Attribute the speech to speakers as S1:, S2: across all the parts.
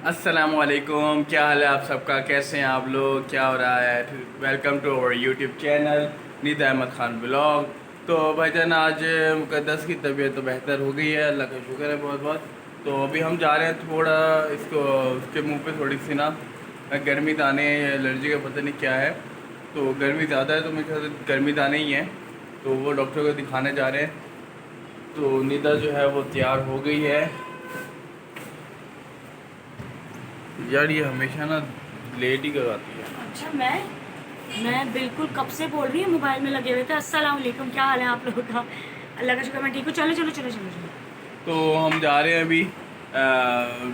S1: अस्सलामुअलैकुम, क्या हाल है आप सबका? कैसे हैं आप लोग? क्या हो रहा है? Welcome to our YouTube channel Nida Ahmad Khan vlog. तो भाईजान, आज मुक़द्दस की तबीयत तो बेहतर हो गई है, अल्लाह का शुक्र है बहुत बहुत। तो अभी हम जा रहे हैं, थोड़ा इसको उसके मुंह पे थोड़ी सी ना गर्मी दाने या एलर्जी का पता नहीं क्या है। तो गर्मी ज़्यादा है तो मेरे ख्याल से गर्मी दाने ही हैं, तो वो डॉक्टर को दिखाने जा रहे हैं। तो निदा जो है वो तैयार हो गई है। यार ये हमेशा ना लेट ही करवाती है।
S2: अच्छा, मैं बिल्कुल कब से बोल रही हूँ, मोबाइल में लगे हुए थे। अस्सलाम वालेकुम, क्या हाल है आप लोगों का? अल्लाह का शुक्र, मैं ठीक हूँ। चलो चलो चलो चलो चलो।
S1: तो हम जा रहे हैं अभी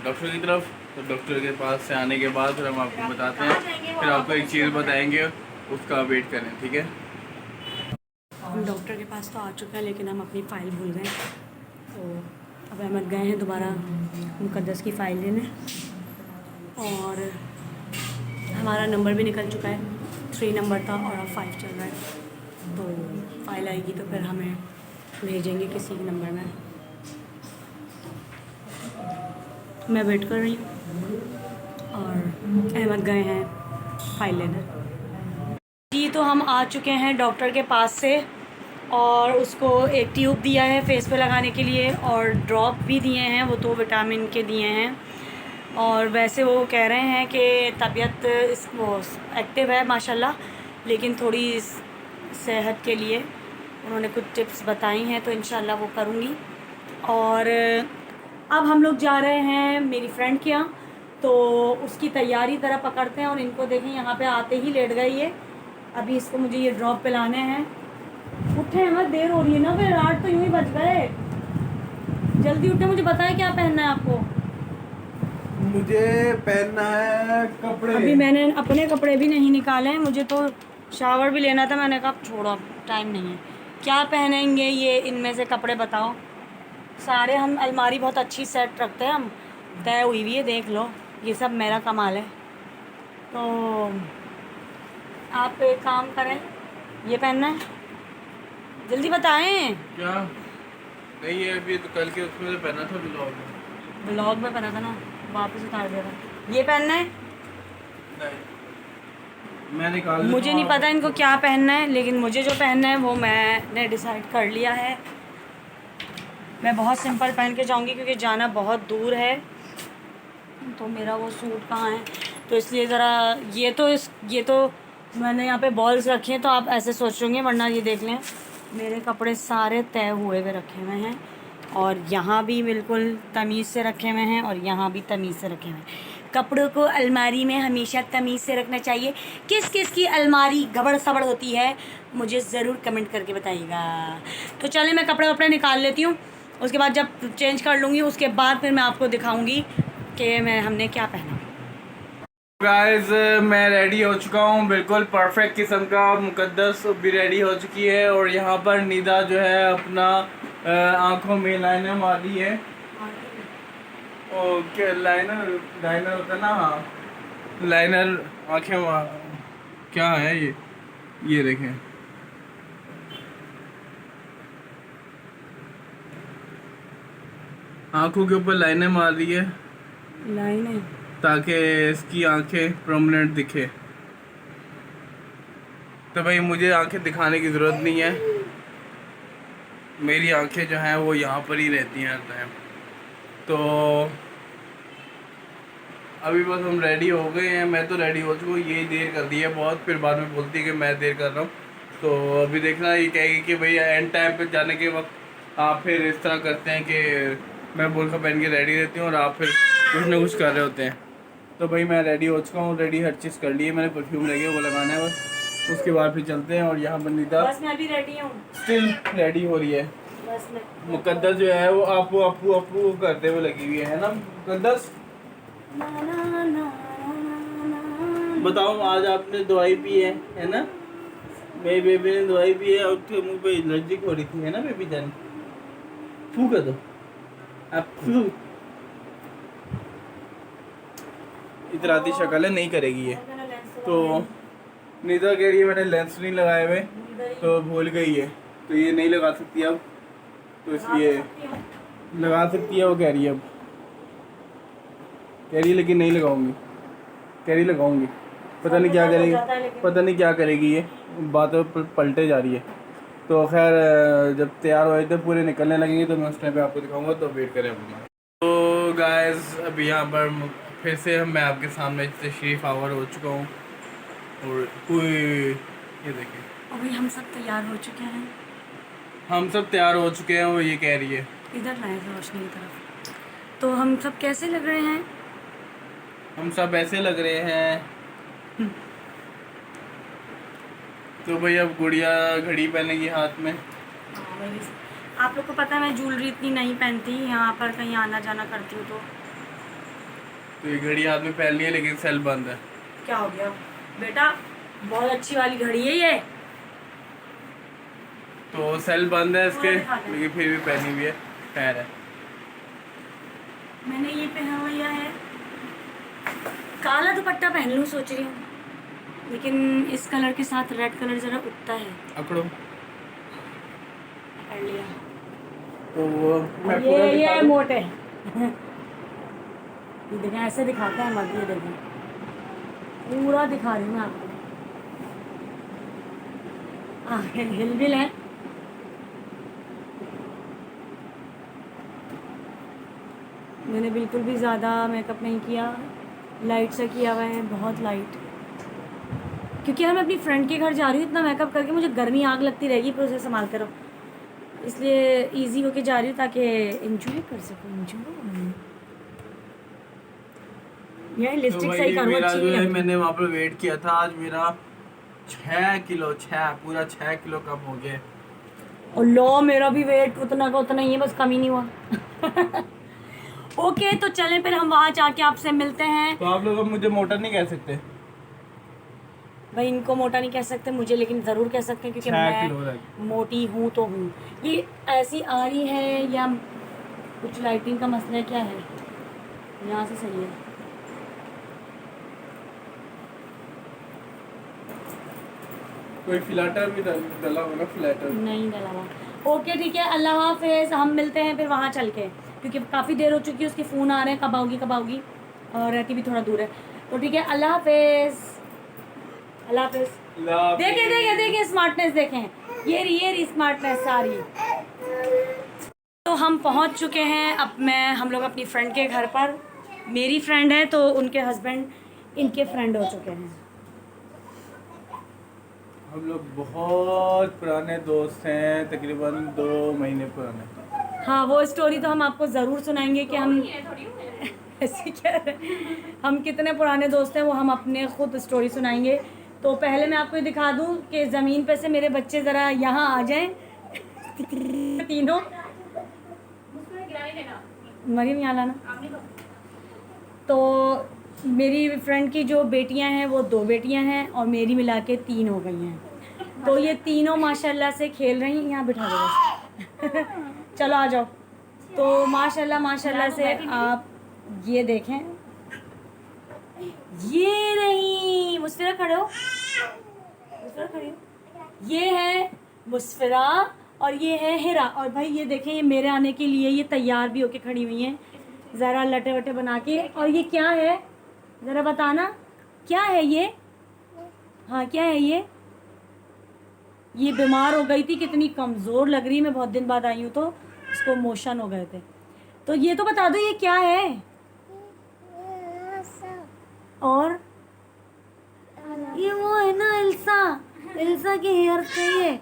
S1: डॉक्टर की तरफ। तो डॉक्टर के पास से आने के बाद फिर हम आपको बताते हैं, फिर आपको एक चीज़ बताएंगे, उसका वेट करें, ठीक है?
S2: हम डॉक्टर के पास तो आ चुके हैं, लेकिन हम अपनी फ़ाइल भूल गए। तो अब अहमद गए हैं दोबारा मुक़द्दस की फ़ाइल लेने, और हमारा नंबर भी निकल चुका है। 3 नंबर था और अब 5 चल रहा है। तो फ़ाइल आएगी तो फिर हमें भेजेंगे किसी नंबर में। मैं वेट कर रही हूँ और अहमद गए हैं फ़ाइल लेने। जी, तो हम आ चुके हैं डॉक्टर के पास से, और उसको एक ट्यूब दिया है फेस पे लगाने के लिए, और ड्रॉप भी दिए हैं, वो तो विटामिन के दिए हैं। और वैसे वो कह रहे हैं कि तबीयत इस वो एक्टिव है माशाल्लाह, लेकिन थोड़ी सेहत के लिए उन्होंने कुछ टिप्स बताई हैं, तो इंशाल्लाह वो करूँगी। और अब हम लोग जा रहे हैं मेरी फ्रेंड के यहाँ, तो उसकी तैयारी तरह पकड़ते हैं। और इनको देखें, यहाँ पे आते ही लेट गई है। अभी इसको मुझे ये ड्रॉप पिलाने हैं। उठे मत, देर हो रही है ना, फिर 8 तो यूँ ही बज गए। जल्दी उठे, मुझे बताएं क्या पहनना है आपको।
S1: मुझे पहनना है कपड़े।
S2: अभी मैंने अपने कपड़े भी नहीं निकाले हैं, मुझे तो शावर भी लेना था। मैंने कहा छोड़ो, टाइम नहीं है। क्या पहनेंगे ये, इनमें से कपड़े बताओ। सारे हम अलमारी बहुत अच्छी सेट रखते हैं, हम तय हुई हुई है, देख लो। ये सब मेरा कमाल है। तो आप एक काम करें, ये पहनना है, जल्दी बताएं।
S1: क्या? नहीं है अभी तो, कल के उसमें तो पहना था ब्लॉग में।
S2: ब्लॉग में पहना था ना, वापस उतार दिया था। ये पहनना है।
S1: नहीं, मैं निकाल देता
S2: मुझे
S1: हूँ,
S2: नहीं
S1: आप
S2: पता इनको
S1: रखो।
S2: क्या पहनना है, लेकिन मुझे जो पहनना है वो मैंने डिसाइड कर लिया है। मैं बहुत सिंपल पहन के जाऊंगी, क्योंकि जाना बहुत दूर है। तो मेरा वो सूट कहाँ है, तो इसलिए ज़रा ये तो मैंने यहाँ पे बॉल्स रखे हैं, तो आप ऐसे सोचोगे, वरना ये देख लें, मेरे कपड़े सारे तय हुए हुए रखे हुए हैं। और यहाँ भी बिल्कुल तमीज़ से रखे हुए हैं, और यहाँ भी तमीज़ से रखे हुए हैं। कपड़ों को अलमारी में हमेशा तमीज़ से रखना चाहिए। किस किस की अलमारी गबड़ सबड़ होती है, मुझे ज़रूर कमेंट करके बताइएगा। तो चलें, मैं कपड़े वपड़े निकाल लेती हूँ। उसके बाद जब चेंज कर लूँगी, उसके बाद फिर मैं आपको दिखाऊँगी कि हमने क्या पहना।
S1: गाइस, मैं रेडी हो चुका हूँ, बिल्कुल परफेक्ट किस्म का। मुकद्दस भी रेडी हो चुकी है, और यहाँ पर निदा जो है अपना आंखों में लाइनर मार दी है। ओके, लाइनर लाइनर होता है ना? हाँ, लाइनर आँखें क्या है ये देखें। आंखों के ऊपर लाइनें मार दी है,
S2: लाइन है।
S1: ताकि इसकी आंखें परमानेंट दिखे। तो भाई मुझे आंखें दिखाने की ज़रूरत नहीं है, मेरी आंखें जो हैं वो यहाँ पर ही रहती हैं हर टाइम। तो अभी बस हम रेडी हो गए हैं, मैं तो रेडी हो चुका हूँ। ये देर कर दी है बहुत, फिर बाद में बोलती है कि मैं देर कर रहा हूँ। तो अभी देखना, ये कहेगी कि भाई एंड टाइम पे जाने के वक्त आप फिर इस तरह करते हैं कि मैं बुर्का पहन के रेडी रहती हूँ और आप फिर कुछ ना कुछ कर रहे होते हैं। तो भाई मैं रेडी हो चुका हूँ, रेडी हर चीज़ कर ली है मैंने। परफ्यूम लगे वो लगाना है बस, उसके बाद फिर चलते हैं। और यहाँ बंदीदा
S2: बस मैं भी रेडी हूँ।
S1: स्टिल रेडी हो रही है।
S2: बस मैं
S1: मुकद्दस जो है वो आपू आपू आपू करते हुए लगी हुई है ना मुकद्दस?
S2: ना ना ना ना ना।
S1: बताओ, आज आपने दवाई पी है ना? मेरी बेबी ने दवाई पी है, उसके मुंह पे एलर्जी हो रही थी, है ना बेबी जान? फू कर दो आप, फू। इतराती शक्ल है, नहीं करेगी ये। तो निदा कह रही है मैंने लेंस नहीं लगाए हुए, तो भूल गई है, तो ये नहीं लगा सकती अब, तो इसलिए लगा सकती है वो कह रही है अब। कह रही है लेकिन नहीं लगाऊंगी, कह रही लगाऊंगी, पता नहीं क्या करेगी, पता नहीं क्या करेगी, ये बातों पर पलटे जा रही है। तो खैर जब तैयार हो थे पूरे निकलने लगेंगे तो मैं उस टाइम पे आपको दिखाऊंगा, तो वेट करें अपना। तो गाइस अभी यहाँ पर फिर से मैं आपके सामने तशरीफ़ आवर हो चुका हूँ और ये देखिए
S2: अभी हम सब तैयार हो चुके हैं।
S1: हम सब तैयार हो चुके हैं, वो ये कह रही है
S2: इधर लाए रोशनी की तरफ। तो हम सब कैसे लग रहे हैं?
S1: हम सब ऐसे लग रहे हैं। तो भाई अब गुड़िया घड़ी पहनेगी हाथ में।
S2: आप लोग को पता है मैं ज्वेलरी इतनी नहीं पहनती, यहाँ पर कहीं आना जाना करती हूँ
S1: तो ये घड़ी हाथ में पहन ली है लेकिन सेल बंद है।
S2: क्या हो गया बेटा? बहुत अच्छी वाली घड़ी है ये।
S1: तो सेल बंद है इसके, लेकिन फिर भी पहनी हुई है, खैर है।
S2: मैंने ये पहना हुआ है, काला दुपट्टा पहन लूँ सोच रही हूँ, लेकिन इस कलर के साथ रेड कलर जरा उठता है।
S1: अकड़ो
S2: कर लिया।
S1: तो वो मैं
S2: ये मोटे ये देखें, ऐसे दिखाता है मर्द, ये देखें पूरा दिखा रही हूँ मैं आपको। हिलबिल है। मैंने बिल्कुल भी ज़्यादा मेकअप नहीं किया, लाइट से किया हुआ है, बहुत लाइट, क्योंकि यार मैं अपनी फ्रेंड के घर जा रही हूँ, इतना मेकअप करके मुझे गर्मी आग लगती रहेगी, फिर उसे संभालते रहो, इसलिए इजी होके जा रही हूँ ताकि एंजॉय कर सकूँ। ये लिपस्टिक सही करो।
S1: मेरा जो है मैंने वहाँ पर वेट किया था, आज मेरा 6 किलो पूरा 6 किलो कम हो गया।
S2: और लो मेरा भी वेट उतना का उतना ही है, बस कम ही नहीं हुआ। ओके तो चलें फिर हम वहाँ जाके आपसे मिलते हैं।
S1: तो आप लोग अब मुझे मोटा नहीं कह सकते
S2: भाई, इनको मोटा नहीं कह सकते, मुझे लेकिन ज़रूर कह सकते हैं क्योंकि मैं मोटी हूँ तो हूँ। ये ऐसी आ रही है या कुछ लाइटिंग का मसला है, क्या है? यहाँ से सही है।
S1: कोई फिल्टर भी डला होगा, फिल्टर
S2: नहीं डला हुआ। ओके ठीक है, अल्लाह हाफिज़, हम मिलते हैं फिर वहाँ चल के, क्योंकि काफ़ी देर हो चुकी है, उसके फ़ोन आ रहे हैं कब आओगी, और रहती भी थोड़ा दूर है। तो ठीक है, अल्लाह हाफिज़, अल्लाह हाफिज़। देखें स्मार्टनेस देखें, ये रही स्मार्टनेस सारी। तो हम पहुंच चुके हैं, अब हम लोग अपनी फ्रेंड के घर पर। मेरी फ्रेंड है तो उनके हस्बैंड इनके फ्रेंड हो चुके हैं।
S1: हम लोग बहुत पुराने दोस्त हैं, तकरीबन 2 महीने पुराने।
S2: हाँ, वो स्टोरी तो हम आपको ज़रूर सुनाएंगे कि हम ऐसे क्या हम कितने पुराने दोस्त हैं, वो हम अपने खुद स्टोरी सुनाएंगे। तो पहले मैं आपको ये दिखा दूं कि ज़मीन पे से मेरे बच्चे ज़रा यहाँ आ जाएं। तीनों मरीम यहाँ लाना। तो मेरी फ्रेंड की जो बेटियां हैं वो 2 बेटियां हैं और मेरी मिला के 3 हो गई हैं। तो ये तीनों माशाल्लाह से खेल रही हैं। यहाँ बिठा दो चलो आ जाओ। तो माशाल्लाह से आप ये देखें, ये रही मुस्फिरा, खड़े हो, मुस्फिरा खड़ी हो। ये है मुस्फिरा और ये है हिरा। और भाई ये देखें, ये मेरे आने के लिए ये तैयार भी होके खड़ी हुई हैं, ज़रा लटे वटे बना के। और ये क्या है ज़रा बताना, क्या है ये? हाँ क्या है ये? ये बीमार हो गई थी, कितनी कमज़ोर लग रही है, मैं बहुत दिन बाद आई हूँ तो इसको मोशन हो गए थे। तो ये तो बता दो ये क्या है? और ये वो है ना इल्सा की हेयर से, ये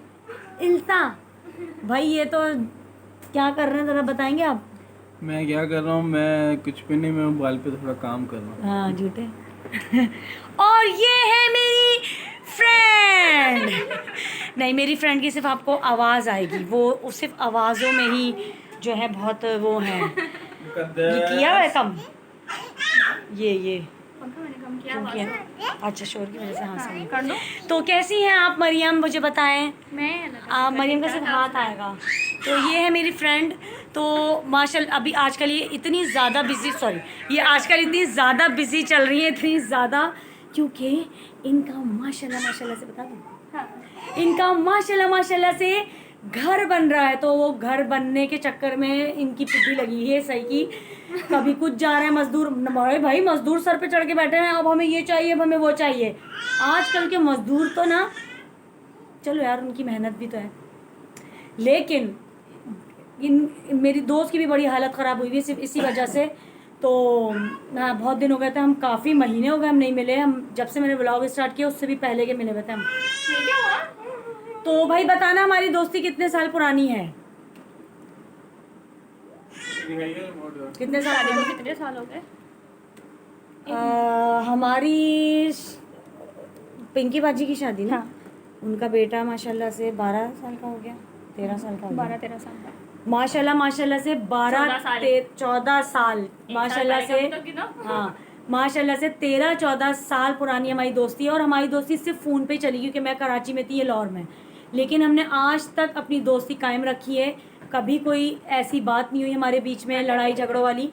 S2: इल्सा। भाई ये तो क्या कर रहे हैं ज़रा बताएंगे आप?
S1: मैं क्या कर रहा हूँ? मैं कुछ भी नहीं, मैं मोबाइल पे थोड़ा काम कर रहा हूँ।
S2: हाँ झूठे। और ये है मेरी फ्रेंड। नहीं, मेरी फ्रेंड की सिर्फ आपको आवाज़ आएगी, वो सिर्फ आवाज़ों में ही जो है बहुत वो है। ये किया है कम, ये अच्छा शोर की वजह से। हाँ सही कर लो। तो कैसी हैं आप मरियम, मुझे बताएं। आप मरियम का सिर्फ हाथ आएगा। तो ये है मेरी फ्रेंड। तो माशाल्लाह अभी आजकल ये इतनी ज़्यादा बिज़ी, ये आजकल इतनी ज़्यादा बिज़ी चल रही है, इतनी ज़्यादा, क्योंकि इनका माशाल्लाह से बता दूँ, इनका माशाल्लाह से घर बन रहा है। तो वो घर बनने के चक्कर में इनकी पिट्ठी लगी है सही की। कभी कुछ जा रहे हैं मजदूर, बड़े भाई मजदूर सर पे चढ़ के बैठे हैं, अब हमें ये चाहिए, अब हमें वो चाहिए। आजकल के मजदूर तो ना, चलो यार उनकी मेहनत भी तो है, लेकिन मेरी दोस्त की भी बड़ी हालत ख़राब हुई है सिर्फ इसी वजह से। तो ना बहुत दिन हो गए थे, हम काफ़ी महीने हो गए हम नहीं मिले, हम जब से मैंने ब्लॉग स्टार्ट किया उससे भी पहले के मिले हुए थे हम। तो भाई बताना हमारी दोस्ती कितने साल पुरानी है? कितने साल
S3: हो गए?
S2: हमारी पिंकी बाजी की शादी ना,
S3: हाँ।
S2: उनका बेटा माशाल्लाह से 12 साल का हो गया, 13 साल का हो गया।
S3: 12-13 साल का।
S2: माशाल्लाह से 14 साल माशाल्लाह से, हाँ माशाल्लाह से 13-14 साल पुरानी हमारी दोस्ती है। और हमारी दोस्ती सिर्फ फ़ोन पे चली, क्योंकि मैं कराची में थी, ये लाहौर में, लेकिन हमने आज तक अपनी दोस्ती कायम रखी है। कभी कोई ऐसी बात नहीं हुई हमारे बीच में लड़ाई झगड़ों वाली।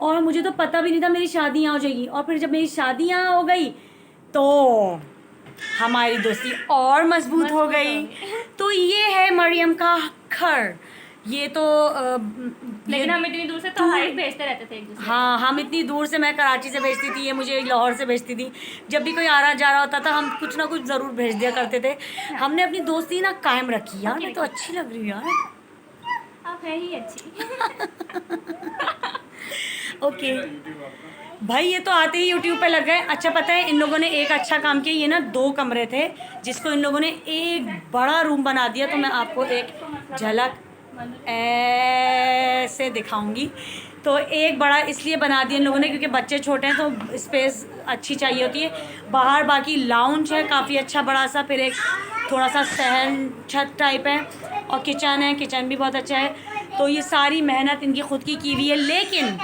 S2: और मुझे तो पता भी नहीं था मेरी शादी यहाँ हो जाएगी, और फिर जब मेरी शादी यहाँ हो गई तो हमारी दोस्ती और मजबूत हो गई। तो ये है मरियम का घर। ये तो
S3: लेकिन हम इतनी दूर से तो हाइट भेजते रहते थे एक दूसरे को।
S2: हाँ, हम इतनी दूर से, मैं कराची से भेजती थी, ये मुझे लाहौर से भेजती थी। जब भी कोई आ रहा जा रहा होता था हम कुछ ना कुछ ज़रूर भेज दिया करते थे। हमने अपनी दोस्ती ना कायम रखी। यार मैं तो अच्छी लग रही हूँ यार।
S3: आप है ही अच्छी।
S2: ओके भाई, ये तो आते ही यूट्यूब पे लग गए। अच्छा पता है इन लोगों ने एक अच्छा काम किया, ये ना 2 कमरे थे जिसको इन लोगों ने एक बड़ा रूम बना दिया। तो मैं आपको एक झलक ऐसे दिखाऊंगी। तो एक बड़ा इसलिए बना दिया इन लोगों ने क्योंकि बच्चे छोटे हैं तो स्पेस अच्छी चाहिए होती है। बाहर बाकी लाउंज है काफ़ी अच्छा बड़ा सा, फिर एक थोड़ा सा सहन छत टाइप है, और किचन है, किचन भी बहुत अच्छा है। तो ये सारी मेहनत इनकी खुद की हुई है, लेकिन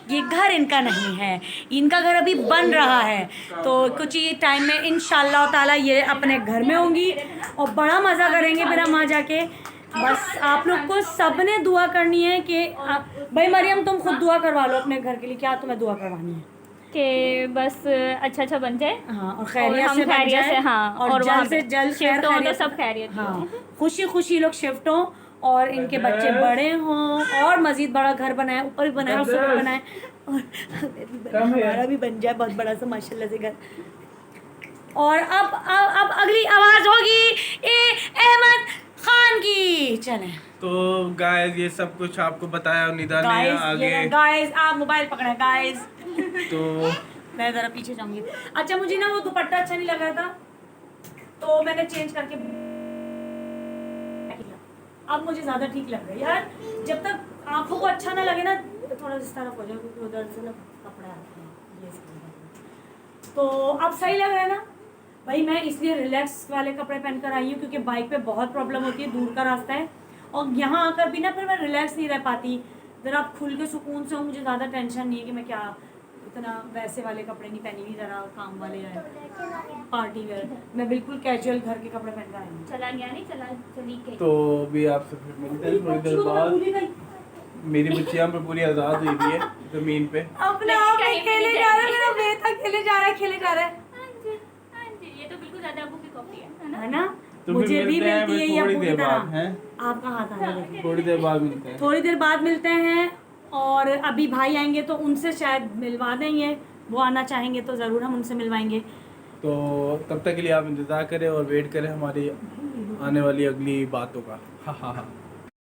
S2: ये घर इनका नहीं है, इनका घर अभी बन रहा है। तो कुछ ही टाइम में इंशाल्लाह ताला ये अपने घर में होंगी और बड़ा मज़ा करेंगे फिर हम वहाँ जाके। बस आप लोग को सबने दुआ करनी है कि भाई मरियम तुम खुद दुआ करवा लो अपने घर के लिए। क्या तुम्हें दुआ करवानी है?
S3: कि बस अच्छा बन जाए।
S2: हाँ, और खैरियत से बन
S3: खैरियत
S2: जाए।
S3: से, हाँ,
S2: और जल्द से जल्द
S3: शिफ्ट हो तो
S2: खैरियत,
S3: सब खैरियत।
S2: हाँ, खुशी खुशी लोग शिफ्ट हों और इनके बच्चे बड़े हों और मज़ीद बड़ा घर बनाए, ऊपर भी बनाए और ऊपर बनाए, और हमारा भी बन जाए बहुत बड़ा सा माशाल्लाह से घर। और अब अगली आवाज़ होगी अहमद खान की। चलें
S1: तो गाइस ये सब कुछ आपको बताया निदा ने आगे।
S2: गाइस आप मोबाइल पकड़े गाइस।
S1: तो
S2: मैं ज़रा पीछे जाऊंगी। अच्छा मुझे ना वो दुपट्टा अच्छा नहीं लग रहा था तो मैंने चेंज करके, अब मुझे ज़्यादा ठीक लग रहा है यार। जब तक आंखों को अच्छा ना लगे ना तो थोड़ा इस तरफ हो जाए, क्योंकि उधर से ना कपड़ा आता है ये। तो अब सही लग रहा है ना भाई। मैं इसलिए रिलैक्स वाले कपड़े पहन कर आई हूँ क्योंकि बाइक पे बहुत प्रॉब्लम होती है, दूर का रास्ता है, और यहाँ आकर भी ना फिर मैं रिलैक्स नहीं रह पाती। ज़रा आप खुल के सुकून से हो, मुझे ज़्यादा टेंशन नहीं है कि मैं क्या इतना वैसे वाले कपड़े नहीं पहनी हुई, ज़रा काम वाले हैं पार्टी वेयर। मैं बिल्कुल कैजुअल घर के कपड़े पहन कर आई हूँ।
S3: चला गया नहीं, चली गई।
S1: तो अभी आपसे फिर मिलते हैं थोड़ी देर बाद। मेरी बच्चियाँ पर पूरी आज़ाद हुई हुई है ज़मीन पे।
S2: अपने आप में खेले जा रहा है, मेरा बेटा खेले जा रहा है, खेले जा रहा है।
S3: ये तो बिल्कुल ज्यादा अबू की कॉपी
S2: है ना?
S1: तो
S2: मुझे भी मिलती है ये
S1: थोड़ी
S2: अबू की
S1: देर बाद
S2: तरह।
S1: हैं,
S2: आपका हाथ आ रहा है।
S1: थोड़ी देर बाद मिलते हैं।
S2: थोड़ी देर बाद मिलते हैं, और अभी भाई आएंगे तो उनसे शायद मिलवा देंगे, वो आना चाहेंगे तो ज़रूर हम उनसे मिलवाएंगे।
S1: तो तब तक के लिए आप इंतज़ार करें और वेट करें हमारी आने वाली अगली बातों का। हाँ हाँ हाँ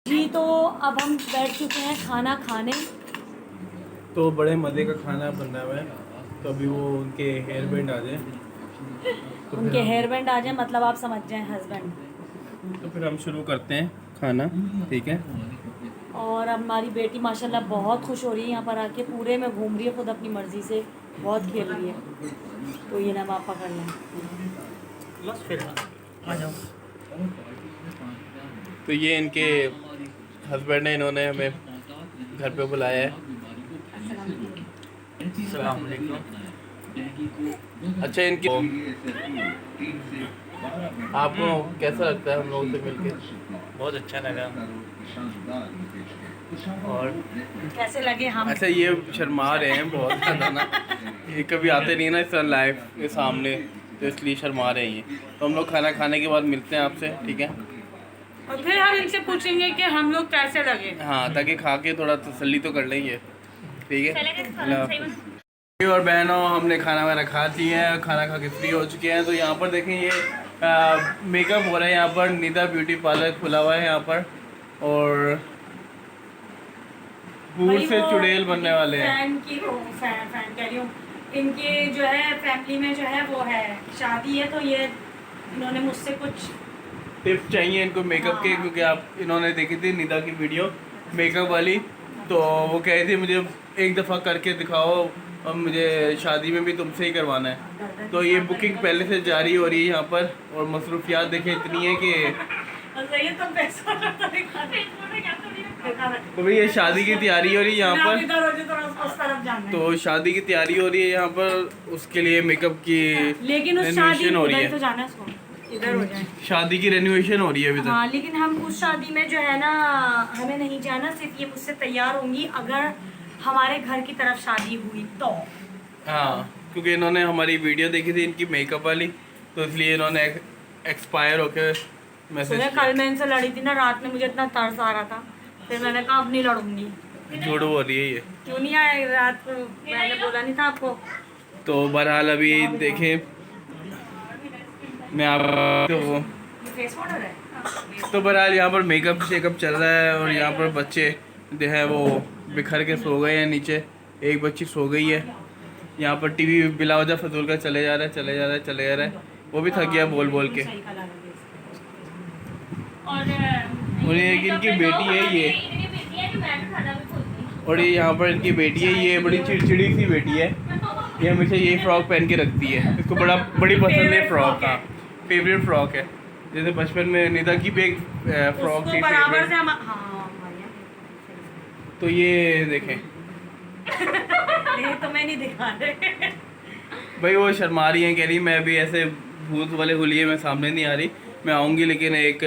S2: जी, तो अब हम बैठ चुके हैं खाना खाने।
S1: तो बड़े मज़े का खाना बन रहा है, तो अभी वो उनके हेयर बैंड आ जाए, तो
S2: उनके हेयर बैंड आ जाए, मतलब आप समझ जाएं हस्बैंड।
S1: तो फिर हम शुरू करते हैं खाना, ठीक है।
S2: और अब हमारी बेटी माशाल्लाह बहुत खुश हो रही है यहाँ पर आके, पूरे में घूम रही है खुद अपनी मर्ज़ी से, बहुत खेल रही है। तो ये ना आप पकड़ लें,
S4: बस फिर आ जाओ।
S1: तो ये इनके हस्बैंड है, इन्होंने हमें घर पे बुलाया है।
S4: अस्सलाम वालेकुम।
S1: अच्छा, इनकी आपको कैसा लगता है हम लोगों से मिलके?
S4: बहुत अच्छा लगा। और
S2: कैसे लगे हम?
S1: अच्छा, ये शर्मा रहे हैं बहुत ज़्यादा ना, ये कभी आते नहीं ना इस तरह लाइव के सामने, तो इसलिए शर्मा रहे हैं। तो हम लोग खाना खाने के बाद मिलते हैं आपसे, ठीक है।
S2: और फिर हम इनसे पूछेंगे कि हम लोग कैसे लगे।
S1: हाँ, ताकि खा के थोड़ा तसल्ली तो कर लेंगे। ठीक है।
S3: चलेगा तो
S1: अल्लाह
S3: सही
S1: हाफ़िज़।
S3: बात।
S1: और बहनों, हमने खाना वाना खा लिया है, खाना खा के फ्री हो चुके हैं। तो यहाँ पर देखें, ये मेकअप हो रहा है। यहाँ पर निदा ब्यूटी पार्लर खुला हुआ है यहाँ पर, और भूत
S2: भाई
S1: से
S2: वो
S1: चुड़ैल बनने वाले हैं।
S2: फैन कह रही हूँ, इनके जो है फैमिली में जो है वो है शादी है, तो ये इन्होंने मुझसे कुछ
S1: टिप्स चाहिए इनको मेकअप के,
S2: हाँ।
S1: क्योंकि आप इन्होंने देखी थी निदा की वीडियो मेकअप वाली, तो वो कह रही थी मुझे एक दफ़ा करके दिखाओ और मुझे शादी में भी तुमसे ही करवाना है। तो ये बुकिंग पहले से जारी हो रही है यहाँ पर, और मसरूफियात देखें इतनी है कि तो भाई ये शादी की तैयारी हो रही है यहाँ पर। तो शादी की तैयारी हो रही है यहाँ पर, उसके लिए मेकअप की
S2: लेकिन उस शादी
S1: रेनोवेशन हो रही
S2: तो
S1: है।
S2: जाना इसको इधर हो जाए।
S1: शादी की रेनोवेशन हो रही है अभी तक।
S2: हाँ, लेकिन हम उस शादी में जो है ना, हमें नहीं जाना, सिर्फ ये मुझसे तैयार होंगी अगर हमारे घर की तरफ शादी हुई तो।
S1: हाँ, क्योंकि इन्होंने हमारी वीडियो देखी थी इनकी मेकअप वाली, तो इसलिए इन्होंने एक्सपायर होकर मैसेज
S2: कल मैं इनसे लड़ी थी ना रात में, मुझे इतना तरस आ रहा था, फिर मैंने कहा अब नहीं लड़ूंगी।
S1: झूठ हो रही है ये।
S2: क्यों नहीं आए रात को, मैंने बोला नहीं था आपको।
S1: तो बहरहाल अभी देखें, मैं आप तो
S2: फेस पाउडर है।
S1: तो बहरहाल यहाँ पर मेकअप शेकअप चल रहा है, और यहाँ पर बच्चे जो है वो बिखर के सो गए हैं नीचे। एक बच्ची सो गई है। यहाँ पर टीवी बिला वजह फजूल का चले जा रहा है। वो भी थक गया बोल बोल के। और ये इनकी बेटी है ये, और ये यहाँ पर इनकी बेटी है, ये बड़ी चिड़चिड़ी सी बेटी है। ये हमेशा ये फ्रॉक पहन के रखती है, इसको बड़ी पसंद है फ्रॉक। हाँ, फेवरेट फ्रॉक है। जैसे बचपन में निदा की भी एक फ्रॉक थी फेवरेट। तो ये देखें
S2: तो मैं नहीं दिखा रहे।
S1: भाई, वो शर्मा रही हैं, कह रही मैं भी ऐसे भूत वाले हुलिये में सामने नहीं आ रही, मैं आऊँगी लेकिन एक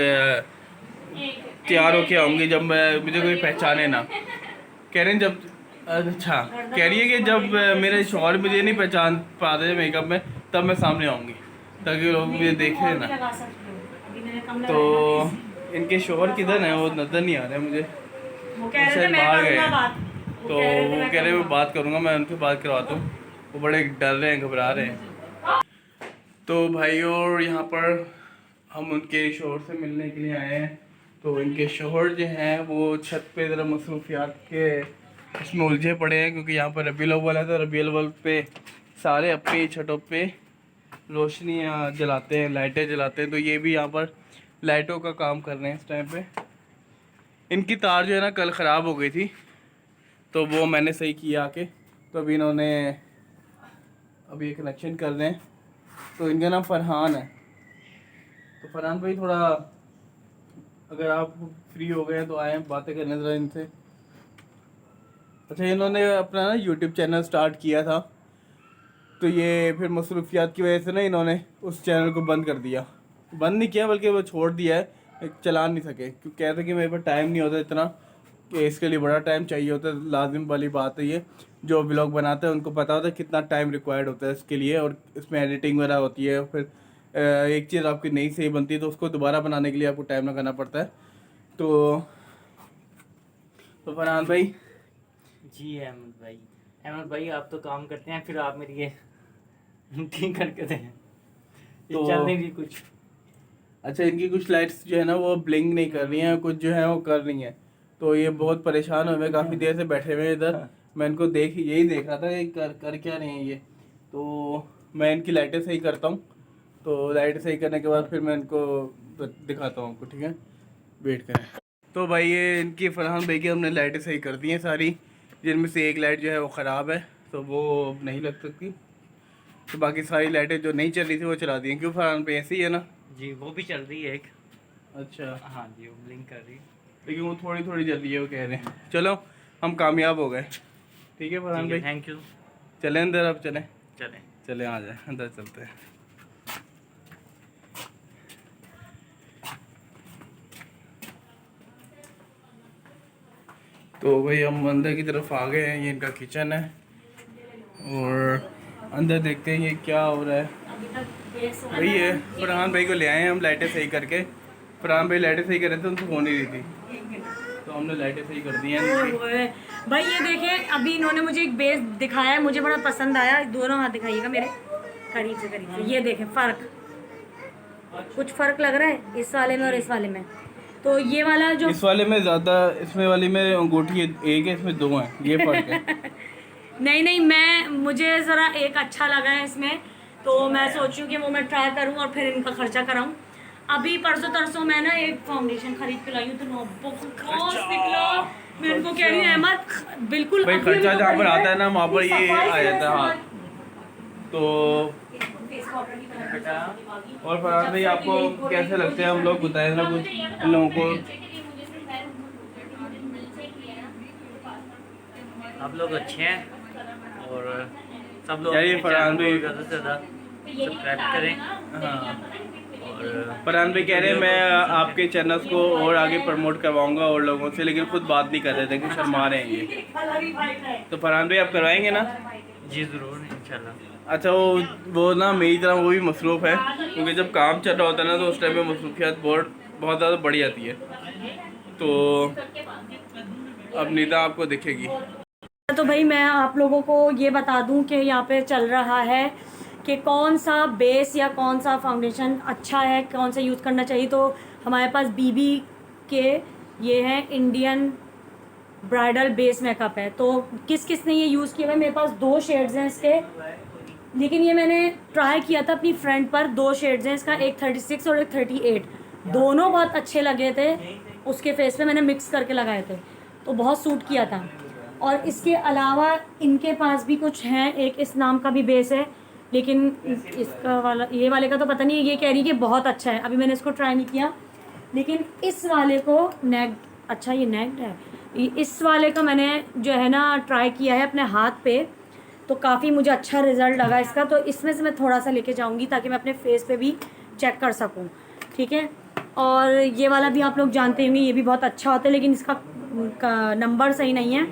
S1: तैयार होके आऊँगी जब मुझे कोई पहचाने ना। कह रहे हैं जब, अच्छा, कह रही है कि जब मेरे शौहर मुझे नहीं पहचान पाते मेकअप में, तब मैं सामने आऊँगी ताकि लोग मुझे देखें ना। तो इनके शौहर किधर हैं, वो नज़र नहीं आ रहे मुझे, शायद बाहर गए। तो वो कह रहे मैं बात करूँगा, मैं उनसे बात करवाता हूँ। वो बड़े डर रहे हैं, घबरा रहे हैं। तो भाई, और यहाँ पर हम उनके शौहर से मिलने के लिए आए हैं। तो इनके शौहर जो हैं वो छत पे ज़रा मसरूफियात के इसमें उलझे पड़े हैं, क्योंकि यहाँ पर रबीउल अव्वल है। तो रबीउल अव्वल पे सारे अपनी छतों पे रोशनियाँ जलाते हैं, लाइटें जलाते हैं। तो ये भी यहाँ पर लाइटों का काम कर रहे हैं इस टाइम पे। इनकी तार जो है ना कल ख़राब हो गई थी, तो वो मैंने सही किया आके। तो अभी इन्होंने अभी कनेक्शन कर रहे हैं। तो इनका नाम फरहान है। तो फरहान भाई, थोड़ा अगर आप फ्री हो गए हैं तो आए बातें करने ज़रा इनसे। अच्छा, इन्होंने अपना ना यूट्यूब चैनल स्टार्ट किया था, तो ये फिर मसरूफियात की वजह से ना इन्होंने उस चैनल को बंद कर दिया। बंद नहीं किया बल्कि वो छोड़ दिया है, चला नहीं सके, क्योंकि कहते कि मेरे पास टाइम नहीं होता इतना, कि इसके लिए बड़ा टाइम चाहिए होता है। लाजिम वाली बात है ये, जो ब्लॉग बनाते हैं उनको पता होता है कितना टाइम रिक्वायर्ड होता है इसके लिए, और इसमें एडिटिंग वगैरह होती है। फिर एक चीज़ आपकी नहीं सही बनती है तो उसको दोबारा बनाने के लिए आपको टाइम लगाना पड़ता है। तो फरहान भाई।
S4: जी अहमद भाई आप तो काम करते हैं, फिर आप मेरी ये ठीक करके दें,
S1: तो
S4: चल नहीं रही कुछ।
S1: अच्छा, इनकी कुछ लाइट्स जो है ना वो ब्लिंक नहीं कर रही हैं, कुछ जो है वो कर रही हैं। तो ये बहुत परेशान हुए, काफ़ी देर से बैठे हुए इधर। मैं इनको यही देख रहा था कि कर क्या रहे हैं ये। तो मैं इनकी लाइटें सही करता हूँ, तो लाइट सही करने के बाद फिर मैं इनको दिखाता हूँ आपको, ठीक है, वेट करें। तो भाई, ये इनकी फरहान भाई की हमने लाइटें सही कर दी हैं सारी, जिनमें से एक लाइट जो है वो ख़राब है, तो वो नहीं लग सकती। तो बाकी सारी लाइटें जो नहीं चल रही थी वो चला दी हैं। क्यों फरहान भाई, ऐसी है ना?
S4: जी, वो भी चल रही है एक।
S1: अच्छा,
S4: हाँ जी, वो ब्लिंक कर रही है,
S1: लेकिन वो थोड़ी थोड़ी जल रही है, वो कह रहे हैं। चलो, हम कामयाब हो गए। ठीक है फरहान भाई,
S4: थैंक यू।
S1: चलें अंदर, अब चलें
S4: चलें
S1: आ जाए, अंदर चलते हैं। तो भाई, हम अंदर की तरफ आ गए हैं। ये इनका किचन है, और अंदर देखते हैं ये क्या हो रहा है। भाई, ये फरहान भाई को ले आए हैं हम लाइटें सही करके। फरहान भाई लाइटें सही कर रहे थे, उनसे हो नहीं रही थी, तो तो हमने लाइटें सही कर दी हैं।
S2: ओए, भाई ये देखें, अभी इन्होंने मुझे एक बेस दिखाया है, मुझे बड़ा पसंद आया। दोनों हाथ दिखाइएगा मेरे, करीब से। ये देखें फ़र्क, कुछ फ़र्क लग रहा है इस वाले में और इस वाले में। तो ये वाला जो
S1: इस वाले में ज़्यादा, इसमें वाली में अंगूठी एक है, इसमें 2 हैं, ये फ़र्क है।
S2: नहीं, मुझे ज़रा एक अच्छा लगा है इसमें, तो मैं सोच रही हूँ कि वो मैं ट्राई करूँ और फिर इनका खर्चा कराऊँ। अभी परसों तरसों मैं ना एक फाउंडेशन खरीद के लाई हूँ, तो बहुत निकला। मैं इनको कह रही हूँ अहमद बिल्कुल
S1: भाई खर्चा जहाँ पर आता है ना वहाँ पर ये आ जाता है। हाँ, तो और फरहान भाई आपको कैसे लगते हैं हम लोग, बताएं ना कुछ इन लोगों को।
S4: आप लोग अच्छे हैं और सब लोग
S1: यार ये
S4: अपने
S1: फरहान
S4: चैनल को
S1: भाई,
S4: ज़्यादा से ज़्यादा सब्सक्राइब करें।
S1: हाँ,
S4: और
S1: फरहान भाई कह रहे हैं मैं आपके चैनल्स को और आगे प्रमोट करवाऊंगा और लोगों से, लेकिन खुद बात नहीं कर रहे थे कि शर्मा रहे हैं ये। तो फरहान भाई आप करवाएंगे ना?
S4: जी ज़रूर इंशाल्लाह।
S1: अच्छा, वो ना मेरी तरह वो भी मसरूफ़ है, क्योंकि जब काम चल रहा होता है ना तो उस टाइम पे मसरूफियत बहुत ज़्यादा बढ़ जाती है। तो अब निदा आपको दिखेगी।
S2: तो भाई मैं आप लोगों को ये बता दूं कि यहाँ पे चल रहा है कि कौन सा बेस या कौन सा फाउंडेशन अच्छा है, कौन सा यूज़ करना चाहिए। तो हमारे पास बीबी के ये हैं इंडियन ब्राइडल बेस मेकअप है। तो किस किस ने ये यूज़ किया है? मेरे पास 2 शेड्स हैं इसके, लेकिन ये मैंने ट्राई किया था अपनी फ्रेंड पर। 2 शेड्स हैं इसका, एक 36 और एक 38। दोनों बहुत अच्छे लगे थे उसके फेस पे, मैंने मिक्स करके लगाए थे तो बहुत सूट किया था। और इसके अलावा इनके पास भी कुछ हैं, एक इस नाम का भी बेस है, लेकिन इसका वाला, ये वाले का तो पता नहीं है। ये कह रही है कि बहुत अच्छा है, अभी मैंने इसको ट्राई नहीं किया। लेकिन इस वाले को नेक, अच्छा ये नेक्ड है, इस वाले का मैंने जो है ना ट्राई किया है अपने हाथ पे, तो काफ़ी मुझे अच्छा रिज़ल्ट लगा इसका। तो इसमें से मैं थोड़ा सा लेके जाऊंगी ताकि मैं अपने फेस पे भी चेक कर सकूं, ठीक है। और ये वाला भी आप लोग जानते होंगे, ये भी बहुत अच्छा होता है, लेकिन इसका नंबर सही नहीं है।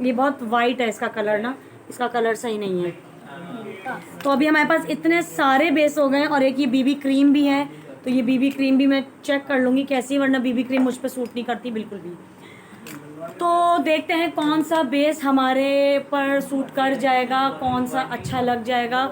S2: ये बहुत वाइट है इसका कलर ना, इसका कलर सही नहीं है। तो अभी हमारे पास इतने सारे बेस हो गए हैं, और एक ये बीबी क्रीम भी है। तो ये बीबी क्रीम भी मैं चेक कर लूँगी कैसी, वरना बीबी क्रीम मुझ पर सूट नहीं करती बिल्कुल भी। तो देखते हैं कौन सा बेस हमारे पर सूट कर जाएगा, कौन सा अच्छा लग जाएगा।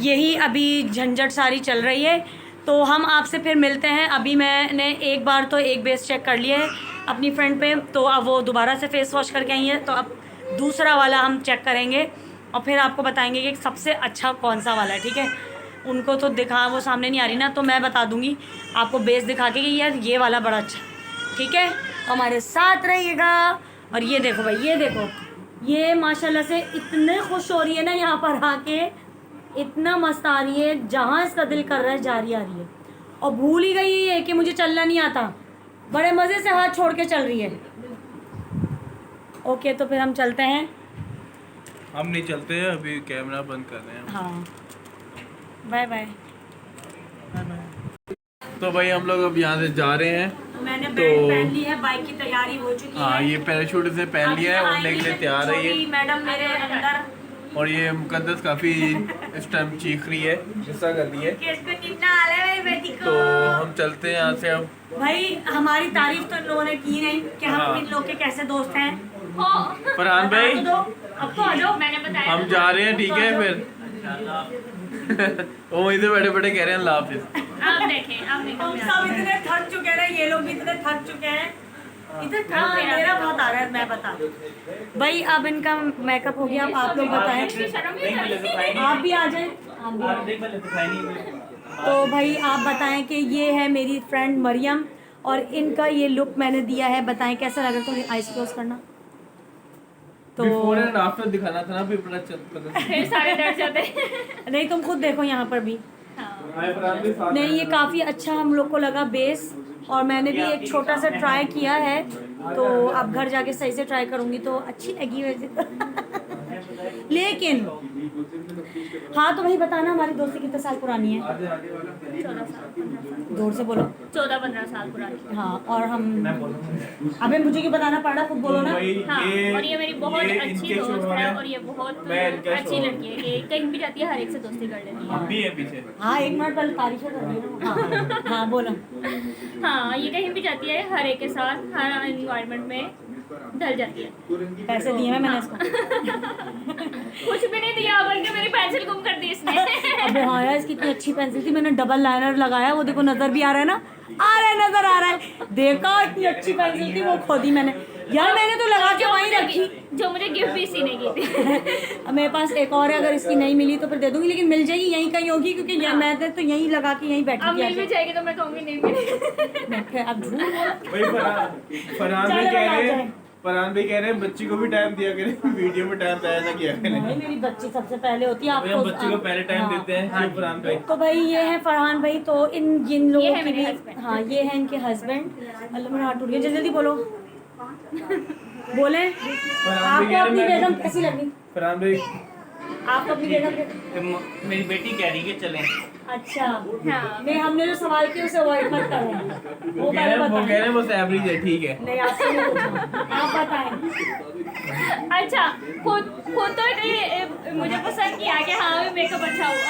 S2: यही अभी झंझट सारी चल रही है। तो हम आपसे फिर मिलते हैं। अभी मैंने एक बार तो एक बेस चेक कर लिया है अपनी फ्रेंड पे, तो अब वो दोबारा से फेस वॉश करके आई है, तो अब दूसरा वाला हम चेक करेंगे और फिर आपको बताएंगे कि सबसे अच्छा कौन सा वाला है, ठीक है। उनको तो दिखा, वो सामने नहीं आ रही ना, तो मैं बता दूंगी आपको बेस दिखा के कि यार ये वाला बड़ा अच्छा, ठीक है। तो हमारे साथ रहिएगा। और ये देखो भाई, ये देखो, ये माशाल्लाह से इतने खुश हो रही है ना यहाँ पर आके, इतना मस्त आ रही है, जहाँ इसका दिल कर रहा है जा रही आ रही है। और भूल ही गई है कि मुझे चलना नहीं आता, बड़े मज़े से हाथ छोड़ के चल रही है। ओके, तो फिर हम चलते हैं।
S1: हम नहीं चलते हैं, अभी कैमरा बंद कर रहे हैं।
S2: हाँ, बाय बाय।
S1: तो भाई हम लोग अब यहाँ से जा रहे हैं।
S2: मैंने
S1: तो
S2: बेल्ट पहन ली है, बाइक की तैयारी हो चुकी
S1: हाँ,
S2: है।
S1: ये पैराशूट से पहन लिया है, उड़ने के लिए तैयार है ये।
S2: मैडम मेरे अंदर,
S1: और ये मुकद्दस काफ़ी इस टाइम चीख रही है, गुस्सा कर रही है।
S2: किसको कितना हाल है मेरी बेटी को।
S1: तो हम चलते हैं यहाँ से अब।
S2: भाई हमारी तारीफ तो इन लोगों ने की नहीं कि हम
S1: हाँ।
S2: इन लोग के कैसे दोस्त हैं।
S1: फरहान भाई
S2: बता तो दो, अब तो आ जाओ।
S3: मैंने बताया
S1: हम जा रहे हैं, ठीक है फिर। वो वहीं से बैठे बैठे कह रहे हैं अल्लाह हाफिज़।
S3: अब देखें, अब देखें।
S2: हम सब इतने थक चुके हैं, ये लोग भी इतने थक चुके हैं। इधर थक मेरा बहुत आ रहा है, मैं बता दूं। भाई अब इनका मेकअप हो गया, अब आप लोग बताएं।
S3: शर्म नहीं आ रही?
S2: आप भी आ जाएं, हम भी आ जाएं। तो भाई आप बताएं कि ये है मेरी फ्रेंड मरियम, और इनका ये लुक मैंने दिया है, बताएं कैसा लगा। तो आइस क्लोज करना, तो
S1: बिफोर एंड आफ्टर दिखाना था ना, फिर पता चल
S3: फिर सारे डर जाते।
S2: नहीं तुम खुद देखो यहाँ पर भी।
S3: हाँ।
S2: नहीं, ये काफ़ी अच्छा हम लोग को लगा बेस, और मैंने भी एक छोटा सा ट्राई किया है, तो अब घर जाके सही से ट्राई करूँगी तो अच्छी लगी वैसे तो। लेकिन हाँ तो भाई बताना हमारी दोस्ती कितने साल पुरानी है?
S3: 14 साल
S2: जोर से बोलो।
S3: 14-15 साल पुरानी।
S2: हाँ और हम अबे मुझे क्यों बताना पड़ रहा, खुद बोलो ना।
S3: हाँ और ये मेरी बहुत अच्छी दोस्त है और ये बहुत अच्छी लड़की है। ये कहीं भी जाती है हर एक से दोस्ती कर लेती है।
S1: भी है पीछे।
S2: हाँ 1 मिनट पहले तारीफ कर रही हूँ। हाँ हाँ बोलो।
S3: हाँ ये कहीं भी जाती है हर एक के साथ, हर एनवायरनमेंट में ढल जाती है।
S2: पैसे दिए हैं मैंने इसको।
S3: कुछ भी नहीं दिया बल्कि मेरी पेंसिल गुम कर दी इसने।
S2: अबे हाँ यार इसकी इतनी अच्छी पेंसिल थी, मैंने डबल लाइनर लगाया, वो देखो नजर भी आ रहा है ना, आ रहा है नजर आ रहा है, देखा इतनी अच्छी पेंसिल थी वो खोदी मैंने यार, मैंने तो लगा के वहीं रखी,
S3: जो मुझे गिफ्ट भी इसी ने की थी।
S2: अब मेरे पास एक और है, अगर इसकी नहीं मिली तो फिर दे दूंगी, लेकिन मिल जाएगी यहीं कहीं होगी, क्योंकि ये मैं तो यहीं लगा के यहीं बैठी
S3: अब
S2: थी
S3: मिल भी जाएगी तो मैं कहूँगी नहीं मिली।
S2: अब झूठ बोला।
S1: भाई फरहान भी कह रहे हैं बच्ची को भी टाइम दिया करें, वीडियो में टाइम दिया ना किया करें।
S2: नहीं मेरी बच्ची सबसे पहले होती है,
S1: हम
S2: आपको
S1: बच्ची को पहले टाइम
S2: हाँ।
S1: देते हैं फरहान भाई।
S2: तो भाई ये है फरहान भाई, तो जिन लोगों
S3: है
S2: की
S3: मेरे
S2: भी
S3: husband।
S2: हाँ ये है इनके हस्बैंड। अल्लाह मेरा हाथ टूट गया, जल्दी जल्दी बोलो। बोले आपको अपनी बेगम कैसी लगी?
S1: फरहान भाई
S2: आपको अपनी बेगम
S4: मेरी बेटी कह रही है चलें।
S2: अच्छा
S3: हाँ।
S2: नहीं, हमने जो सवाल किया उसे अवॉइड मत करो, वो पहले
S1: वो कह
S2: बताएं।
S1: रहे हैं बस एवरेज है, ठीक है।
S2: नहीं आपसे नहीं पूछा, आप बताएं।
S3: अच्छा खुद तो मुझे पसंद किया कि हाँ मेकअप अच्छा हुआ।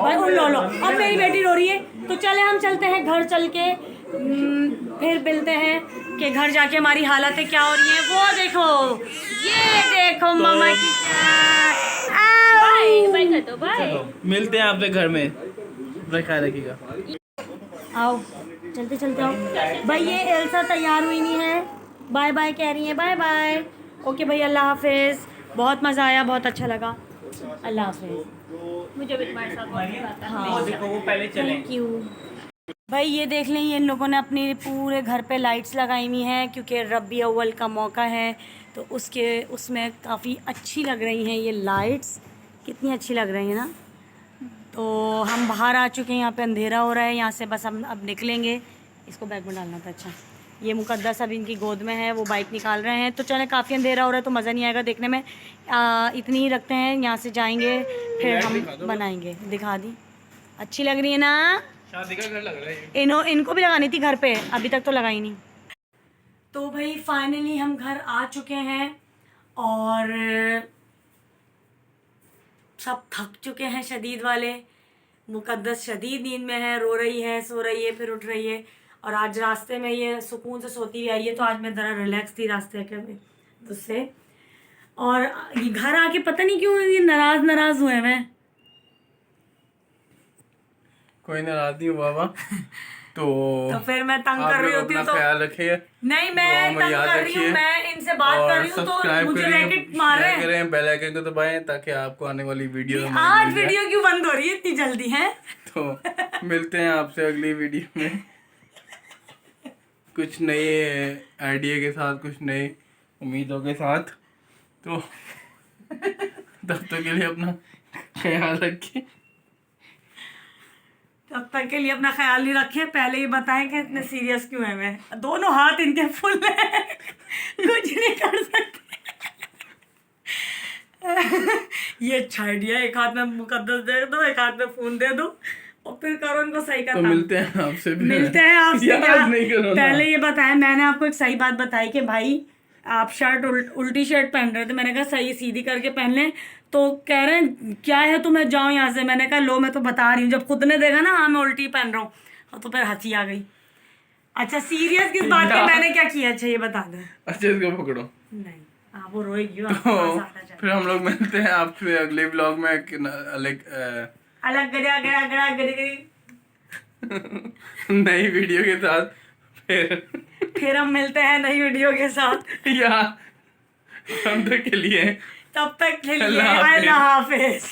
S2: भाई उन लो अब मेरी बेटी रो रही है, तो चले हम चलते हैं घर, चल के फिर मिलते हैं कि घर जाके हमारी हालतें क्या हो रही हैं। वो देखो, ये देखो मामा की
S3: बाय बाय कर दो, बाय।
S1: मिलते हैं आपसे घर में, अपना ख्याल रखिएगा।
S2: आओ चलते चलते आओ भाई। ये एल्सा तैयार हुई नहीं है, बाय बाय कह रही है, बाय बाय। ओके भाई अल्लाह हाफिज़, बहुत मज़ा आया, बहुत अच्छा लगा, अल्लाह हाफिज़।
S3: मुझे भी तुम्हारे साथ बहुत मजा आता है।
S2: हाँ
S4: देखो वो पहले चलें।
S2: थैंक यू भाई। ये देख लें, ये इन लोगों ने अपने पूरे घर पे लाइट्स लगाई हुई हैं, क्योंकि रबी अव्वल का मौका है, तो उसमें काफ़ी अच्छी लग रही हैं ये लाइट्स, कितनी अच्छी लग रही हैं ना। तो हम बाहर आ चुके हैं, यहाँ पे अंधेरा हो रहा है, यहाँ से बस हम अब निकलेंगे। इसको बैग में डालना था। अच्छा ये मुकद्दस अब इनकी गोद में है, वो बाइक निकाल रहे हैं। तो चलें, काफ़ी अंधेरा हो रहा है तो मज़ा नहीं आएगा देखने में, इतनी ही रखते हैं, यहाँ से जाएंगे फिर हम बनाएंगे। दिखा दी, अच्छी लग रही है ना।
S1: शादी का घर लग रहा है।
S2: इनको भी लगानी थी घर पे, अभी तक तो लगाई नहीं। तो भाई फाइनली हम घर आ चुके हैं और सब थक चुके हैं शदीद वाले। मुकद्दस शदीद नींद में है, रो रही है, सो रही है, फिर उठ रही है। और आज रास्ते में ये सुकून से सोती हुई आई है, तो आज मैं ज़रा रिलैक्स थी रास्ते के में उससे। और ये घर आके पता नहीं क्यों ये नाराज़ हुए मैं।
S1: कोई नाराज नहीं हुआ बाबा। तो
S2: फिर मैं तंग कर रही होती हूँ तो
S1: ख्याल रखिए।
S2: नहीं, मैं तंग कर रही हूँ, मैं इनसे बात कर रही हूँ तो मुझे रैकेट मार रहे हैं।
S1: करें, बेल आइकन को दबाएं ताकि आपको आने वाली वीडियो
S2: आज वीडियो क्यों बंद हो रही है इतनी जल्दी है?
S1: तो मिलते हैं आपसे अगली वीडियो में कुछ नए आइडिया के साथ, कुछ नए उम्मीदों के साथ। तो तब तक के लिए अपना ख्याल रखिए।
S2: तब तक के लिए अपना ख्याल नहीं रखें। पहले ये बताएं कि इतने सीरियस क्यों है। मैं दोनों हाथ इनके फुल हैं, कुछ नहीं कर सकते। ये अच्छा आइडिया, एक हाथ में मुकद्दस दे दो, एक हाथ में फोन दे दो और फिर करो इनको सही का।
S1: तो मिलते हैं आपसे
S2: नहीं करो पहले ये बताएं, मैंने आपको एक सही बात बताई कि भाई आप शर्ट उल्टी शर्ट पहन रहे थे, मैंने कहा सही सीधी करके पहन लें। तो कह रहे हैं क्या है तो मैं जाऊँ यहाँ से। मैंने कहा लो मैं तो बता रही हूँ, जब खुद ने देखा ना हाँ मैं उल्टी पहन रहा हूँ तो फिर हंसी आ गई। अच्छा सीरियस किस बात पे मैंने क्या किया? अच्छा ये बता दें।
S1: अच्छा इसको पकड़ो।
S2: नहीं हाँ वो रोएगी।
S1: तो फिर हम लोग मिलते हैं आपसे अगले ब्लॉग में
S2: अलग
S1: नई वीडियो के साथ।
S2: फिर हम मिलते हैं नई वीडियो के साथ।
S1: या हम तक के लिए
S2: तब तक के लिए
S1: अल्लाह
S2: अल्लाह हाफिज।